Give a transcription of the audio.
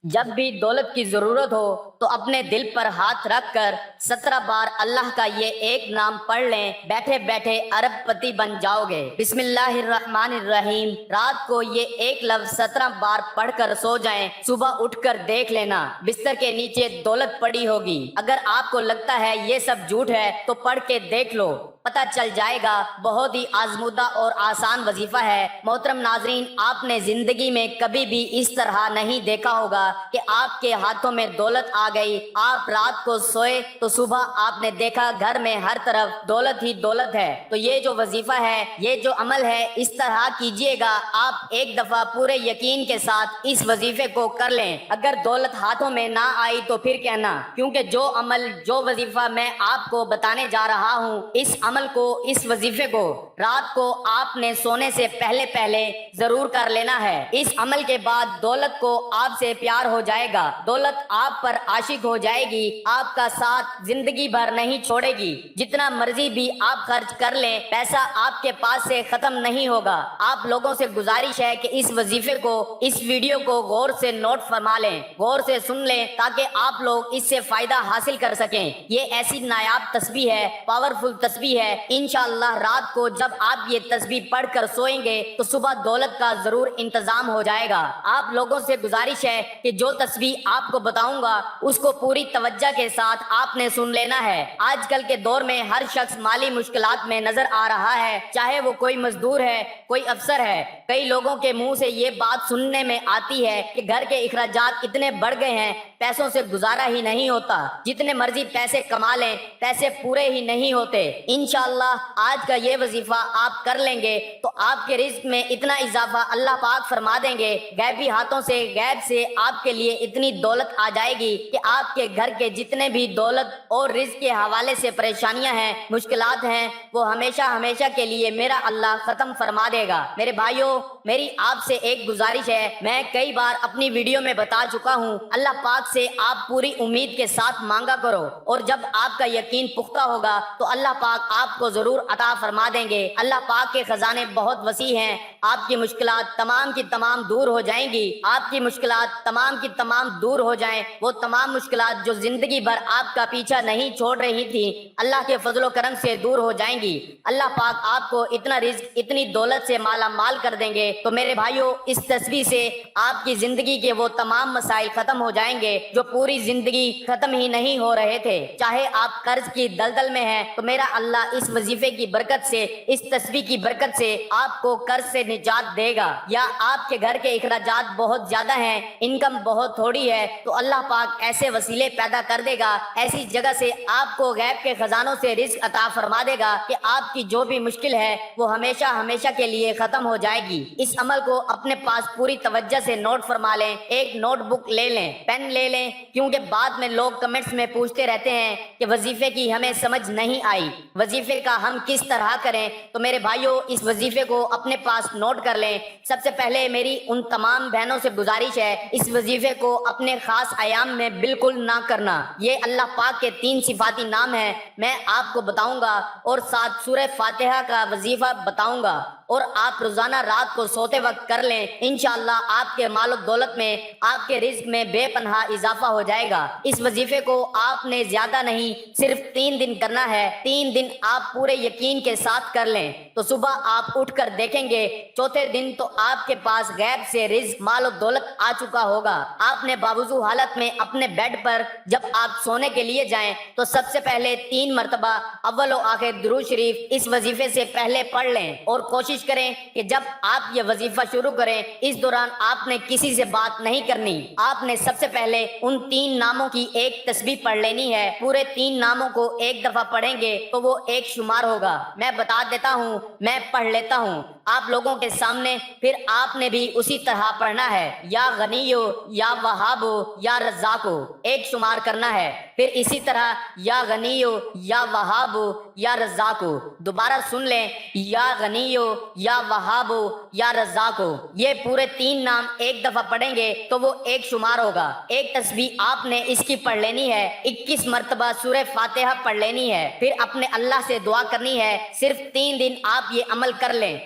جب بھی دولت کی ضرورت ہو تو اپنے دل پر ہاتھ رکھ کر 17 بار اللہ کا یہ ایک نام پڑھ لیں، بیٹھے بیٹھے ارب پتی بن جاؤ گے۔ بسم اللہ الرحمن الرحیم۔ رات کو یہ ایک لفظ 17 بار پڑھ کر سو جائیں، صبح اٹھ کر دیکھ لینا بستر کے نیچے دولت پڑی ہوگی۔ اگر آپ کو لگتا ہے یہ سب جھوٹ ہے تو پڑھ کے دیکھ لو، پتہ چل جائے گا۔ بہت ہی آزمودہ اور آسان وظیفہ ہے۔ محترم ناظرین، آپ نے زندگی میں کبھی بھی اس طرح نہیں دیکھا ہوگا کہ آپ کے ہاتھوں میں دولت آ گئی، آپ رات کو سوئے تو صبح آپ نے دیکھا گھر میں ہر طرف دولت ہی دولت ہے۔ تو یہ جو وظیفہ ہے، یہ جو عمل ہے، اس طرح کیجئے گا۔ آپ ایک دفعہ پورے یقین کے ساتھ اس وظیفے کو کر لیں۔ اگر دولت ہاتھوں میں نہ آئی تو پھر کہنا، کیونکہ جو عمل، جو وظیفہ میں آپ کو بتانے جا رہا ہوں، اس عمل کو، اس وظیفے کو رات کو آپ نے سونے سے پہلے ضرور کر لینا ہے۔ اس عمل کے بعد دولت کو آپ سے پیار ہو جائے گا، دولت آپ پر عاشق ہو جائے گی، آپ کا ساتھ زندگی بھر نہیں چھوڑے گی۔ جتنا مرضی بھی آپ خرچ کر لیں، پیسہ آپ کے پاس سے ختم نہیں ہوگا۔ آپ لوگوں سے گزارش ہے کہ اس وظیفے کو، اس ویڈیو کو غور سے نوٹ فرما لیں، غور سے سن لیں، تاکہ آپ لوگ اس سے فائدہ حاصل کر سکیں۔ یہ ایسی نایاب تسبیح ہے، پاورفل تسبیح ہے۔ انشاءاللہ رات کو جب آپ یہ تسبیح پڑھ کر سوئیں گے تو صبح دولت کا ضرور انتظام ہو جائے گا۔ آپ لوگوں سے گزارش ہے کہ جو تسبیح آپ کو بتاؤں گا اس کو پوری توجہ کے ساتھ آپ نے سن لینا ہے۔ آج کل کے دور میں ہر شخص مالی مشکلات میں نظر آ رہا ہے، چاہے وہ کوئی مزدور ہے، کوئی افسر ہے۔ کئی لوگوں کے منہ سے یہ بات سننے میں آتی ہے کہ گھر کے اخراجات اتنے بڑھ گئے ہیں، پیسوں سے گزارا ہی نہیں ہوتا، جتنے مرضی پیسے کما لیں پیسے پورے ہی نہیں ہوتے۔ انشاءاللہ آج کا یہ وظیفہ آپ کر لیں گے تو آپ کے رزق میں اتنا اضافہ اللہ پاک فرما دیں گے، غیبی ہاتھوں سے، غیب سے آپ کے لیے اتنی دولت آ جائے گی کہ آپ کے گھر کے جتنے بھی دولت اور رزق کے حوالے سے پریشانیاں ہیں، مشکلات ہیں، وہ ہمیشہ ہمیشہ کے لیے میرا اللہ ختم فرما دے گا۔ میرے بھائیوں، میری آپ سے ایک گزارش ہے، میں کئی بار اپنی ویڈیو میں بتا چکا ہوں، اللہ پاک سے آپ پوری امید کے ساتھ مانگا کرو، اور جب آپ کا یقین پختہ ہوگا تو اللہ پاک آپ کو ضرور عطا فرما دیں گے۔ اللہ پاک کے خزانے بہت وسیع ہیں، آپ کی مشکلات تمام کی تمام دور ہو جائیں گی، آپ کی مشکلات تمام کی تمام دور ہو جائیں۔ وہ تمام مشکلات جو زندگی بھر آپ کا پیچھا نہیں چھوڑ رہی تھی، اللہ کے فضل و کرم سے دور ہو جائیں گی۔ اللہ پاک آپ کو اتنا رزق، اتنی دولت سے مالا مال کر دیں گے۔ تو میرے بھائیوں، اس تسبیح سے آپ کی زندگی کے وہ تمام مسائل ختم ہو جائیں گے جو پوری زندگی ختم ہی نہیں ہو رہے تھے۔ چاہے آپ قرض کی دلدل میں ہیں تو میرا اللہ اس وظیفے کی برکت سے، اس تسبیح کی برکت سے آپ کو قرض سے نجات دے گا۔ یا آپ کے گھر کے اخراجات بہت زیادہ ہیں، انکم بہت تھوڑی ہے، تو اللہ پاک ایسے وسیلے پیدا کر دے گا، ایسی جگہ سے آپ کو غیب کے خزانوں سے رزق عطا فرما دے گا کہ آپ کی جو بھی مشکل ہے وہ ہمیشہ ہمیشہ کے لیے ختم ہو جائے گی۔ اس عمل کو اپنے پاس پوری توجہ سے نوٹ فرما لیں، ایک نوٹ بک لے لیں، پین لے لیں، کیونکہ بعد میں لوگ کمنٹس میں پوچھتے رہتے ہیں کہ وظیفے کی ہمیں سمجھ نہیں آئی، وظیفے کا ہم کس طرح کریں۔ تو میرے بھائیوں، اس وظیفے کو اپنے پاس نوٹ کر لیں۔ سب سے پہلے میری ان تمام بہنوں سے گزارش ہے، اس وظیفے کو اپنے خاص ایام میں بالکل نہ کرنا۔ یہ اللہ پاک کے 3 صفاتی نام ہیں، میں آپ کو بتاؤں گا، اور ساتھ سورہ فاتحہ کا وظیفہ بتاؤں گا، اور آپ روزانہ رات کو سوتے وقت کر لیں۔ انشاءاللہ آپ کے مال و دولت میں، آپ کے رزق میں بے پناہ اضافہ ہو جائے گا۔ اس وظیفے کو آپ نے زیادہ نہیں، صرف 3 دن کرنا ہے۔ 3 دن آپ پورے یقین کے ساتھ کر لیں تو صبح آپ اٹھ کر دیکھیں گے، چوتھے دن تو آپ کے پاس غیب سے رزق، مال و دولت آ چکا ہوگا۔ آپ نے باوضو حالت میں اپنے بیڈ پر جب آپ سونے کے لیے جائیں تو سب سے پہلے 3 مرتبہ اول و آخر درود شریف اس وظیفے سے پہلے پڑھ لیں، اور کوشش کریں کہ جب آپ یہ وظیفہ شروع کریں اس دوران آپ نے کسی سے بات نہیں کرنی۔ آپ نے سب سے پہلے ان 3 ناموں کی ایک تسبیح پڑھ لینی ہے۔ پورے 3 ناموں کو ایک دفعہ پڑھیں گے تو وہ ایک شمار ہوگا۔ میں بتا دیتا ہوں، میں پڑھ لیتا ہوں آپ لوگوں کے سامنے، پھر آپ نے بھی اسی طرح پڑھنا ہے۔ یا غنیو، یا وہابو، یا رزاقو، ایک شمار کرنا ہے۔ پھر اسی طرح یا غنیو، یا وہابو، یا رزاقو، دوبارہ سن لیں، یا غنیو، یا وہابو، یا رزاقو۔ یہ پورے 3 نام ایک دفعہ پڑھیں گے تو وہ ایک شمار ہوگا۔ ایک تسبیح آپ نے اس کی پڑھ لینی ہے، 21 مرتبہ سورہ فاتحہ پڑھ لینی ہے، پھر اپنے اللہ سے دعا کرنی ہے۔ صرف 3 دن آپ یہ عمل کر لیں،